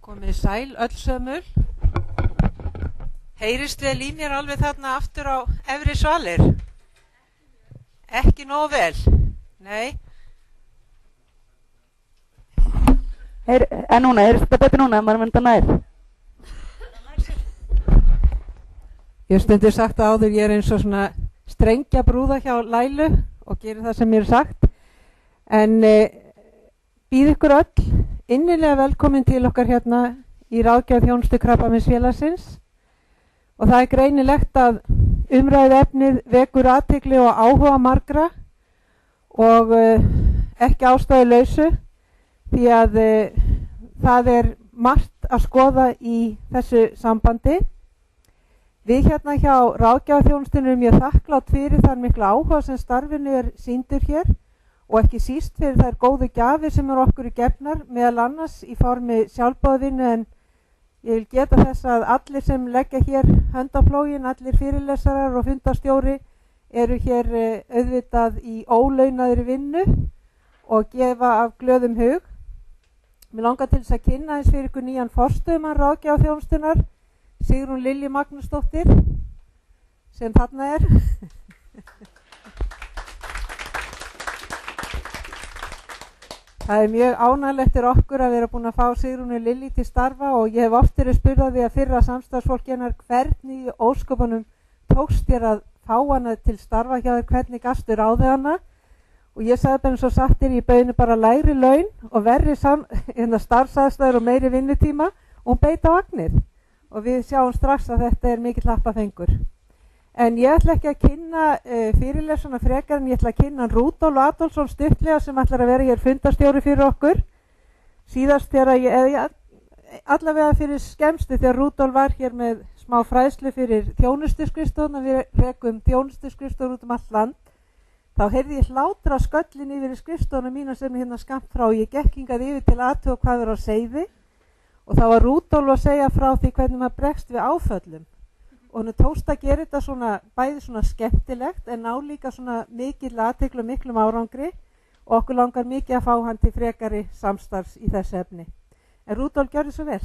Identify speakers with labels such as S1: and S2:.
S1: Komið sæl öll sömul. Heyrist vel í mér alveg þarna aftur á efri svalir? Ekki nóg vel? Nei.
S2: En núna, heyrist þetta betur núna, maður myndi að nær?
S1: Ég stundur sagt áður, ég eins og svona strengja brúða hjá Lælu og gerir það sem mér er sagt. En býð ykkur öll innilega velkomin til okkar hérna í ráðgjaf þjónustu Krabbameinsfélagsins og það er greinilegt að umræðu efnið vekur athygli og áhuga margra og ekki ástæðulausu því að það er margt að skoða í þessu sambandi. Við hérna hjá ráðgjaf þjónustunni erum mjög þakklátt fyrir þann mikla áhuga sem starfinu er sýndur hér og ekki síst fyrir þær góðu gjafir sem eru okkur í gefnar, meðal annars í formi sjálfboðavinnu, en ég vil geta þess að allir sem leggja hér hönd á plóginn, allir fyrirlesarar og fundastjóri eru hér auðvitað í ólaunaðri vinnu og gefa af glöðum hug. Mér langar til þess að kynna eins fyrir ykkur nýjan forstöðumann ráðgjaf þjónustunnar, Sigrún Lilju Magnúsdóttir, sem þarna er. Það er mjög ánægilegt fyrir okkur að vera búin að fá Sigrúnu Lilju til starfa og ég hef oft verið spurð því að fyrra samstarfsfólk hennar hvernig í ósköpunum tókst þér að fá hana til starfa hjá þér, hvernig gastu ráðið hana og ég sagði bara eins og sattir ég bauðinu bara lægri laun og verri starfsaðstæður og meiri vinnutíma og hún beit á agnið og við sjáum strax að þetta er mikill happafengur. En ég ætla ekki að kynna fyrirlesuna frekar en ég ætla að kynna Rúdolf Adolfsson stuttlega sem ætlar að vera hér fundastjóri fyrir okkur. Síðast þegar allavega fyrir skemmstu þegar Rúdolf var hér með smá fræðslu fyrir þjónustuskrifstofuna, við rekum þjónustuskrifstofur út allt land. Þá heyrði ég hlátra sköllin yfir skrifstofuna mína sem hérna skammt frá. Ég gekk hingað yfir til aðtuga hvað er á seiði og þá var Rúdolf að segja frá því hvernig maður bregst við áföllum. Og hann tókst að gera þetta svona, bæði svona skemmtilegt en ná líka svona mikill athygli og miklum árangri og okkur langar mikið að fá hann til frekari samstarfs í þessu efni. En Rúdolf, gjörðu svo vel.